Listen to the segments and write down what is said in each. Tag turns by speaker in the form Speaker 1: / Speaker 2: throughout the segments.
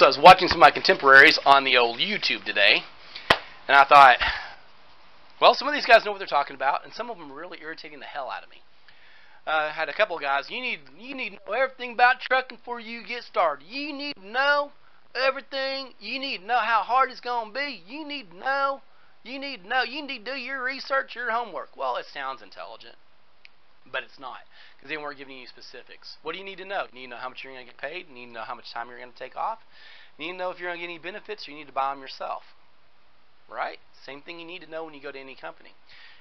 Speaker 1: So I was watching some of my contemporaries on the old YouTube today, and I thought, well, some of these guys know what they're talking about, and some of them are really irritating the hell out of me. I had a couple of guys, you need to know everything about trucking before you get started. You need to know everything. You need to know how hard it's going to be. You need to know. You need to do your research, your homework. Well, it sounds intelligent, but it's not, because they weren't giving you specifics. What do you need to know? You need to know how much you're going to get paid. You need to know how much time you're going to take off. You need to know if you're going to get any benefits, or you need to buy them yourself. Right? Same thing you need to know when you go to any company.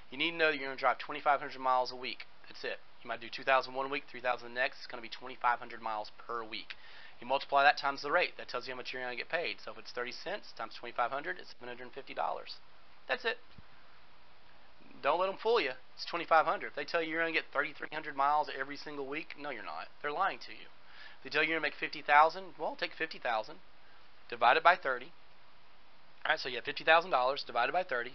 Speaker 1: You need to know that you're going to drive 2,500 miles a week. That's it. You might do 2,000 one week, 3,000 the next. It's going to be 2,500 miles per week. You multiply that times the rate. That tells you how much you're going to get paid. So if it's 30 cents times 2,500, it's $750. That's it. Don't let them fool you. It's 2,500. If they tell you you're going to get 3,300 miles every single week, no, you're not. They're lying to you. If they tell you you're going to make 50,000, well, take 50,000, divide it by 30. All right, so you have $50,000 divided by 30.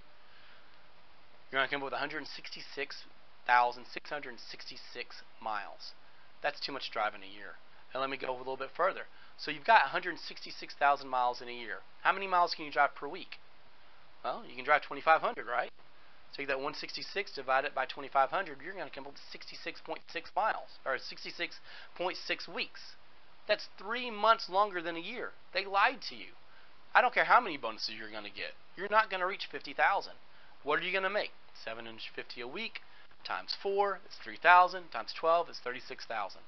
Speaker 1: You're going to come up with 166,666 miles. That's too much driving a year. And let me go a little bit further. So you've got 166,000 miles in a year. How many miles can you drive per week? Well, you can drive 2,500, right? Take that 166, divide it by 2,500, you're going to come up with 66.6 miles, or 66.6 weeks. That's 3 months longer than a year. They lied to you. I don't care how many bonuses you're going to get. You're not going to reach 50,000. What are you going to make? $750 a week times 4 is 3,000 times 12 is 36,000.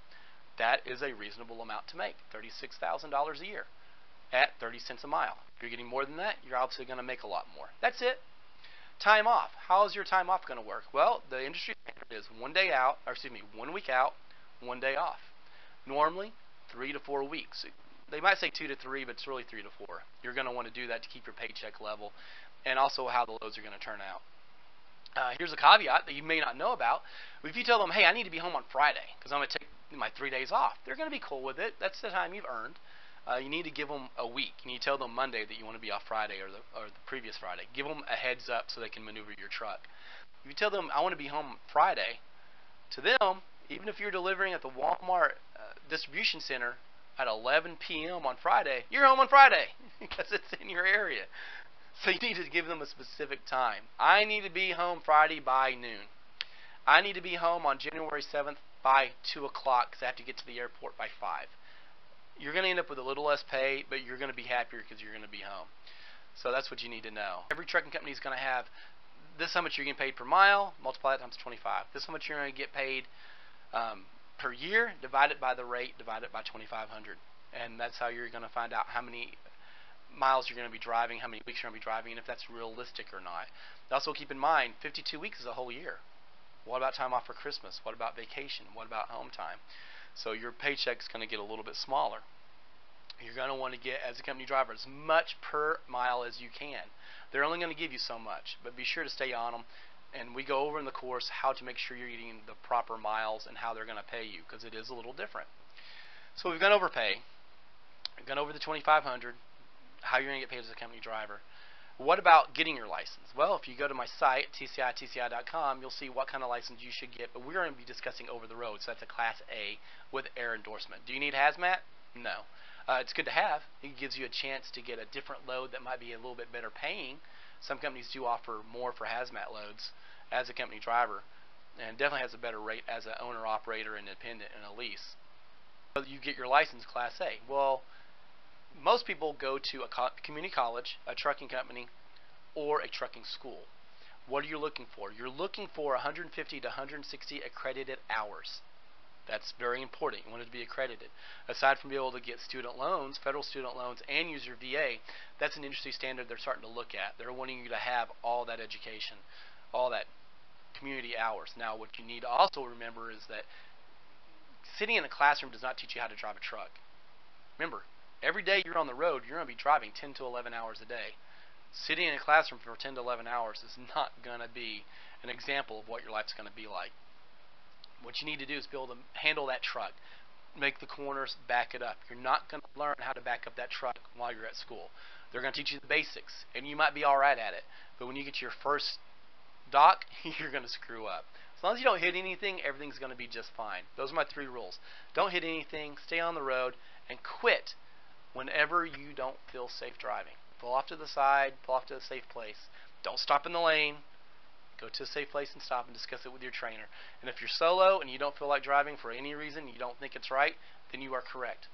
Speaker 1: That is a reasonable amount to make. $36,000 a year at 30 cents a mile. If you're getting more than that, you're obviously going to make a lot more. That's it. Time off. How is your time off going to work? Well, the industry standard is 1 day out, or excuse me, 1 week out, 1 day off. Normally, 3 to 4 weeks. They might say 2 to 3, but it's really 3 to 4. You're going to want to do that to keep your paycheck level, and also how the loads are going to turn out. Here's a caveat that you may not know about. If you tell them, hey, I need to be home on Friday because I'm going to take my 3 days off, they're going to be cool with it. That's the time you've earned. You need to give them a week. You need to tell them Monday that you want to be off Friday or the previous Friday. Give them a heads up so they can maneuver your truck. If you tell them, I want to be home Friday, to them, even if you're delivering at the Walmart distribution center at 11 p.m. on Friday, you're home on Friday because it's in your area. So you need to give them a specific time. I need to be home Friday by noon. I need to be home on January 7th by 2 o'clock because I have to get to the airport by 5. You're going to end up with a little less pay, but you're going to be happier because you're going to be home. So that's what you need to know. Every trucking company is going to have this how much you're getting paid per mile, multiply that times 25. This how much you're going to get paid per year, divide it by the rate, divide it by 2,500. And that's how you're going to find out how many miles you're going to be driving, how many weeks you're going to be driving, and if that's realistic or not. Also keep in mind, 52 weeks is a whole year. What about time off for Christmas? What about vacation? What about home time? So your paycheck's going to get a little bit smaller. You're going to want to get, as a company driver, as much per mile as you can. They're only going to give you so much, but be sure to stay on them. And we go over in the course how to make sure you're getting the proper miles and how they're going to pay you, because it is a little different. So we've gone over pay. We've gone over the 2,500, how you're going to get paid as a company driver. What about getting your license? Well, if you go to my site, tci.com, you'll see what kind of license you should get, but we're going to be discussing over the road, so that's a Class A with air endorsement. Do you need hazmat? No. It's good to have. It gives you a chance to get a different load that might be a little bit better paying. Some companies do offer more for hazmat loads as a company driver, and definitely has a better rate as an owner-operator, independent, and a lease. So you get your license, Class A. Well, most people go to a community college, a trucking company, or a trucking school. What are you looking for? You're looking for 150 to 160 accredited hours. That's very important. You want it to be accredited. Aside from being able to get student loans, federal student loans, and use your VA, that's an industry standard they're starting to look at. They're wanting you to have all that education, all that community hours. Now, what you need to also remember is that sitting in a classroom does not teach you how to drive a truck. Remember, every day you're on the road, you're going to be driving 10 to 11 hours a day. Sitting in a classroom for 10 to 11 hours is not going to be an example of what your life's going to be like. What you need to do is be able to handle that truck, make the corners, back it up. You're not going to learn how to back up that truck while you're at school. They're going to teach you the basics, and you might be all right at it. But when you get to your first dock, you're going to screw up. As long as you don't hit anything, everything's going to be just fine. Those are my 3 rules. Don't hit anything, stay on the road, and quit whenever you don't feel safe driving. Pull off to the side, pull off to a safe place. Don't stop in the lane. Go to a safe place and stop and discuss it with your trainer. And if you're solo and you don't feel like driving for any reason, you don't think it's right, then you are correct.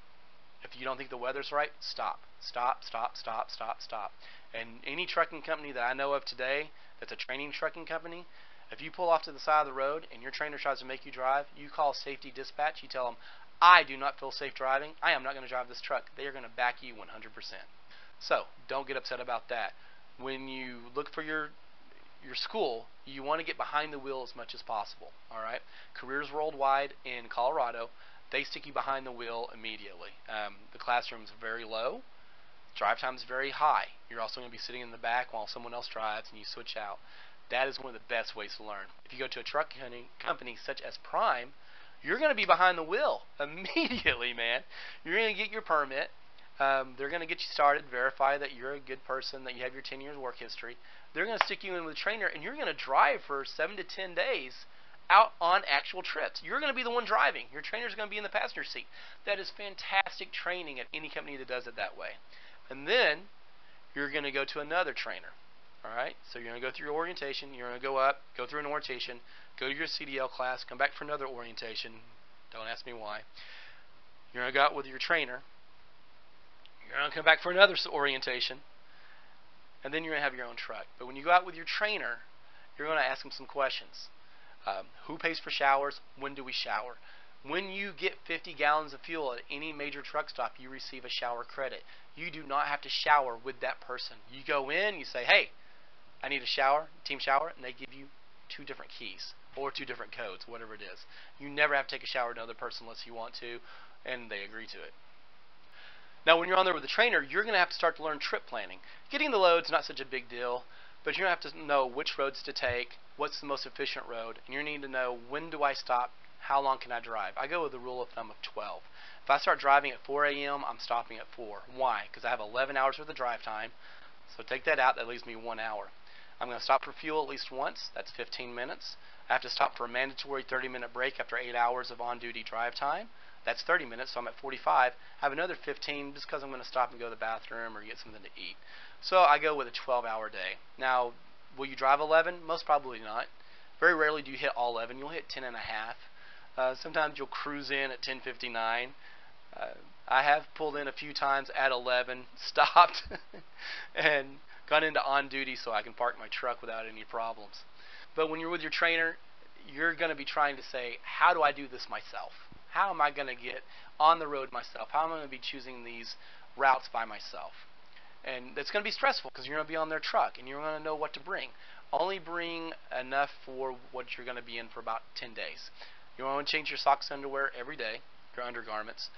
Speaker 1: If you don't think the weather's right, stop. Stop, stop, stop, stop, stop. And any trucking company that I know of today that's a training trucking company, if you pull off to the side of the road and your trainer tries to make you drive, you call safety dispatch, you tell them, I do not feel safe driving, I am not going to drive this truck. They are going to back you 100%. So, don't get upset about that. When you look for your school, you want to get behind the wheel as much as possible. All right. Careers Worldwide in Colorado, they stick you behind the wheel immediately. The classroom's very low. Drive time's very high. You're also going to be sitting in the back while someone else drives and you switch out. That is one of the best ways to learn. If you go to a truck company such as Prime, you're going to be behind the wheel immediately, man. You're going to get your permit. They're going to get you started, verify that you're a good person, that you have your 10 years work history. They're going to stick you in with a trainer, and you're going to drive for 7 to 10 days out on actual trips. You're going to be the one driving. Your trainer's going to be in the passenger seat. That is fantastic training at any company that does it that way. And then you're going to go to another trainer. All right? So you're going to go through your orientation. You're going to go up, go through an orientation, go to your CDL class, come back for another orientation. Don't ask me why. You're going to go out with your trainer. You're going to come back for another orientation, and then you're going to have your own truck. But when you go out with your trainer, you're going to ask him some questions. Who pays for showers? When do we shower? When you get 50 gallons of fuel at any major truck stop, you receive a shower credit. You do not have to shower with that person. You go in, you say, hey, I need a shower, team shower, and they give you 2 different keys or 2 different codes, whatever it is. You never have to take a shower with another person unless you want to, and they agree to it. Now, when you're on there with the trainer, you're going to have to start to learn trip planning. Getting the load's not such a big deal, but you're going to have to know which roads to take, what's the most efficient road, and you need to know when do I stop, how long can I drive. I go with the rule of thumb of 12. If I start driving at 4 a.m., I'm stopping at 4. Why? Because I have 11 hours worth of drive time, so take that out, that leaves me 1 hour. I'm going to stop for fuel at least once, that's 15 minutes. I have to stop for a mandatory 30-minute break after 8 hours of on-duty drive time. That's 30 minutes, so I'm at 45. I have another 15 just because I'm going to stop and go to the bathroom or get something to eat. So I go with a 12-hour day. Now, will you drive 11? Most probably not. Very rarely do you hit all 11. You'll hit 10 and a half. Sometimes you'll cruise in at 10:59. I have pulled in a few times at 11, stopped, and gone into on-duty so I can park my truck without any problems. But when you're with your trainer, you're going to be trying to say, how do I do this myself? How am I going to get on the road myself? How am I going to be choosing these routes by myself? And it's going to be stressful because you're going to be on their truck and you're going to know what to bring. Only bring enough for what you're going to be in for about 10 days. You want to change your socks, underwear every day, your undergarments.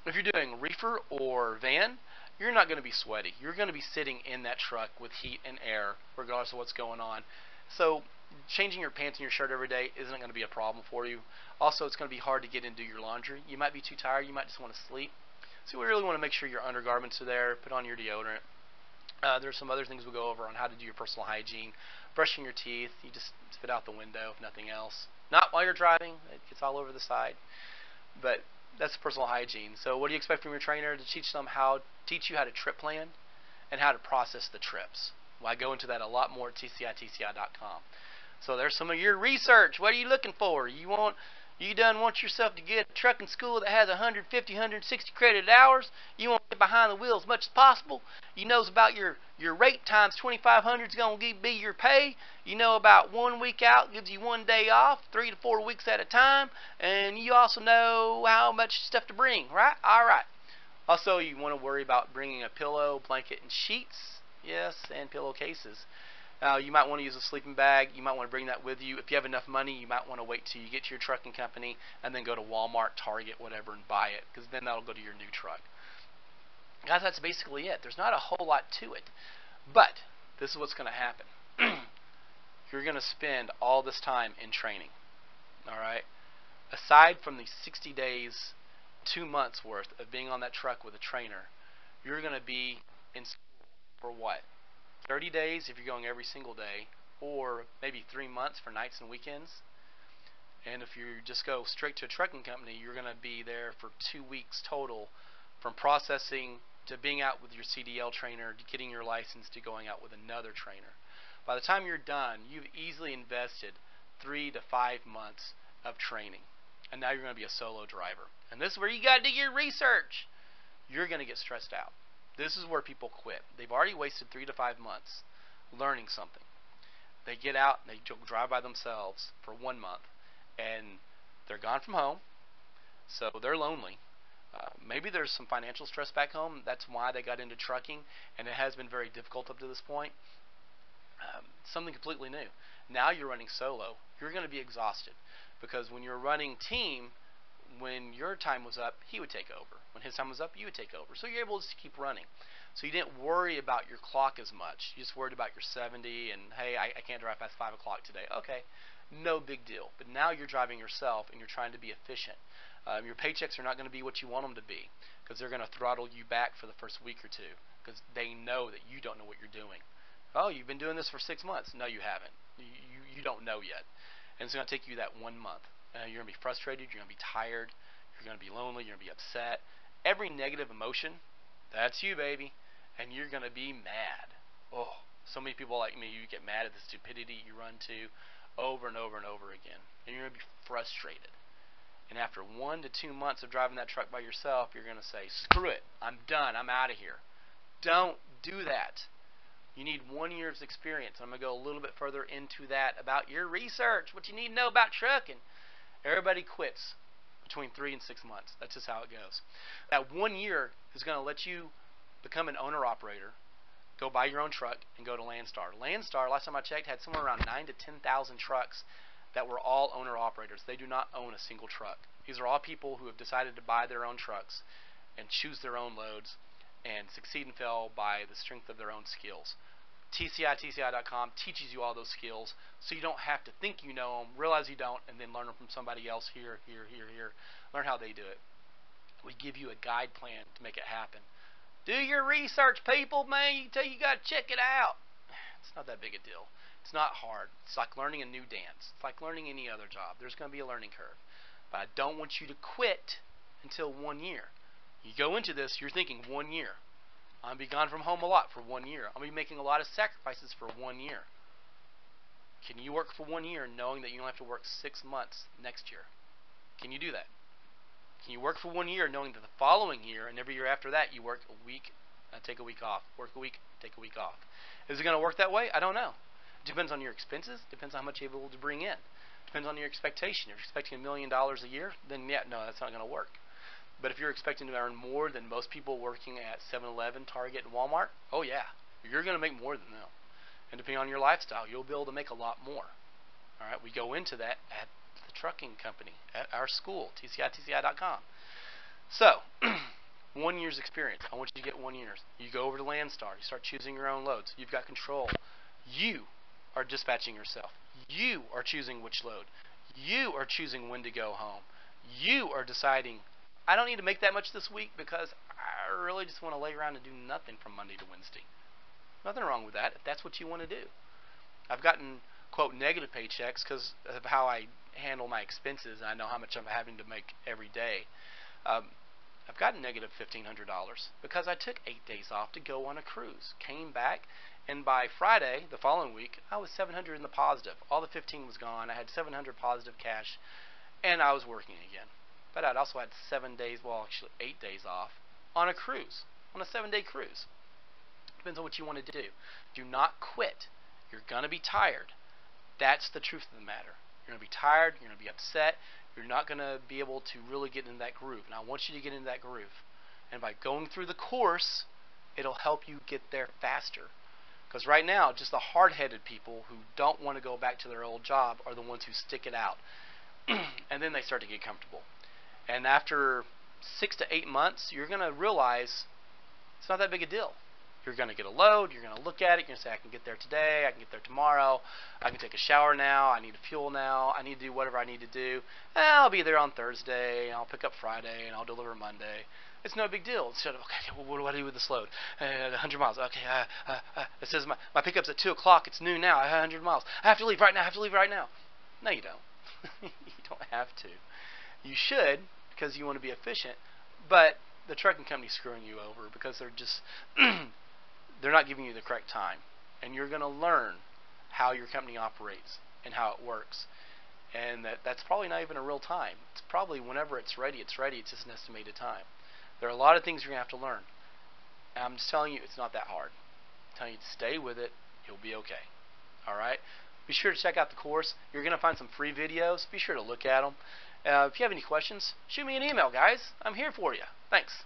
Speaker 1: If you're doing reefer or van, you're not going to be sweaty. You're going to be sitting in that truck with heat and air regardless of what's going on. So changing your pants and your shirt every day isn't going to be a problem for you. Also, it's going to be hard to get and do your laundry. You might be too tired. You might just want to sleep. So we really want to make sure your undergarments are there. Put on your deodorant. There's some other things we'll go over on how to do your personal hygiene. Brushing your teeth. You just spit out the window if nothing else. Not while you're driving. It gets all over the side. But that's personal hygiene. So what do you expect from your trainer? To teach you how to trip plan and how to process the trips. Well, I go into that a lot more at tci.com. So there's some of your research. What are you looking for? You want yourself to get a trucking school that has 150, 160 credited hours. You want to get behind the wheel as much as possible. You knows about your rate times 2,500 is going to be your pay. You know about 1 week out gives you 1 day off, 3 to 4 weeks at a time. And you also know how much stuff to bring, right? All right. Also, you want to worry about bringing a pillow, blanket, and sheets. Yes, and pillowcases. You might want to use a sleeping bag. You might want to bring that with you. If you have enough money, you might want to wait till you get to your trucking company and then go to Walmart, Target, whatever, and buy it, because then that'll go to your new truck. Guys, that's basically it. There's not a whole lot to it. But this is what's going to happen. You're going to spend all this time in training. All right? Aside from the 60 days, 2 months worth of being on that truck with a trainer, you're going to be in school for what? 30 days if you're going every single day, or maybe 3 months for nights and weekends. And if you just go straight to a trucking company, you're going to be there for 2 weeks total from processing to being out with your CDL trainer to getting your license to going out with another trainer. By the time you're done, you've easily invested 3 to 5 months of training. And now you're going to be a solo driver. And this is where you got to do your research. You're going to get stressed out. This is where people quit. They've already wasted 3 to 5 months learning something. They get out and they drive by themselves for 1 month. And they're gone from home. So they're lonely. Maybe there's some financial stress back home. That's why they got into trucking. And it has been very difficult up to this point. Something completely new. Now you're running solo. You're going to be exhausted. Because when you're running team, when your time was up, he would take over. When his time was up, you would take over. So you're able to keep running. So you didn't worry about your clock as much. You just worried about your 70 and, hey, I can't drive past 5 o'clock today. Okay, no big deal. But now you're driving yourself and you're trying to be efficient. Your paychecks are not going to be what you want them to be because they're going to throttle you back for the first week or two because they know that you don't know what you're doing. Oh, you've been doing this for 6 months. No, you haven't. You don't know yet. And it's going to take you that 1 month. You're going to be frustrated. You're going to be tired. You're going to be lonely. You're going to be upset. Every negative emotion, that's you, baby. And you're going to be mad. Oh, so many people like me, you get mad at the stupidity you run to over and over and over again. And you're going to be frustrated. And after 1 to 2 months of driving that truck by yourself, you're going to say, screw it. I'm done. I'm out of here. Don't do that. You need 1 year's experience. I'm going to go a little bit further into that about your research, what you need to know about trucking. Everybody quits between 3 and 6 months. That's just how it goes. That 1 year is going to let you become an owner-operator, go buy your own truck, and go to Landstar. Landstar, last time I checked, had somewhere around 9,000 to 10,000 trucks that were all owner-operators. They do not own a single truck. These are all people who have decided to buy their own trucks and choose their own loads and succeed and fail by the strength of their own skills. TCI.com teaches you all those skills so you don't have to think you know them, realize you don't, and then learn them from somebody else here. Learn how they do it. We give you a guide plan to make it happen. Do your research, people, man. You got to check it out. It's not that big a deal. It's not hard. It's like learning a new dance. It's like learning any other job. There's going to be a learning curve. But I don't want you to quit until 1 year. You go into this, you're thinking 1 year. I'm going to be gone from home a lot for 1 year. I'm going to be making a lot of sacrifices for 1 year. Can you work for 1 year knowing that you don't have to work 6 months next year? Can you do that? Can you work for 1 year knowing that the following year and every year after that you work a week, take a week off, work a week, take a week off? Is it going to work that way? I don't know. It depends on your expenses. Depends on how much you're able to bring in. Depends on your expectation. If you're expecting $1 million a year, then yeah, no, that's not going to work. But if you're expecting to earn more than most people working at 7-Eleven, Target, and Walmart, oh yeah, you're going to make more than them. And depending on your lifestyle, you'll be able to make a lot more. All right, we go into that at the trucking company, at our school, TCI.com. So, 1 year's experience. I want you to get 1 year. You go over to Landstar. You start choosing your own loads. You've got control. You are dispatching yourself. You are choosing which load. You are choosing when to go home. You are deciding, I don't need to make that much this week because I really just want to lay around and do nothing from Monday to Wednesday. Nothing wrong with that if that's what you want to do. I've gotten, quote, negative paychecks because of how I handle my expenses. And I know how much I'm having to make every day. I've gotten negative $1,500 because I took 8 days off to go on a cruise. Came back, and by Friday, the following week, I was $700 in the positive. All the 15 was gone. I had $700 positive cash, and I was working again. But I'd also had 7 days, well, actually 8 days off on a cruise, on a 7-day cruise. Depends on what you want to do. Do not quit. You're going to be tired. That's the truth of the matter. You're going to be tired. You're going to be upset. You're not going to be able to really get into that groove. And I want you to get into that groove. And by going through the course, it'll help you get there faster. Because right now, just the hard-headed people who don't want to go back to their old job are the ones who stick it out. And then they start to get comfortable. And after 6 to 8 months, you're going to realize it's not that big a deal. You're going to get a load. You're going to look at it. You're going to say, I can get there today. I can get there tomorrow. I can take a shower now. I need to fuel now. I need to do whatever I need to do. I'll be there on Thursday. I'll pick up Friday, and I'll deliver Monday. It's no big deal. Instead of, okay, well, what do I do with this load? 100 miles. Okay, it says my pickup's at 2 o'clock. It's noon now. I have 100 miles. I have to leave right now. I have to leave right now. No, you don't. You don't have to. You should, because you want to be efficient, but the trucking company's screwing you over because they're just they're not giving you the correct time, and you're going to learn how your company operates and how it works, and that's probably not even a real time. It's probably whenever it's ready. It's ready. It's just an estimated time. There are a lot of things you're going to have to learn. And I'm just telling you, it's not that hard. I'm telling you to stay with it. You'll be okay. All right. Be sure to check out the course. You're going to find some free videos. Be sure to look at them. If you have any questions, shoot me an email, guys. I'm here for you. Thanks.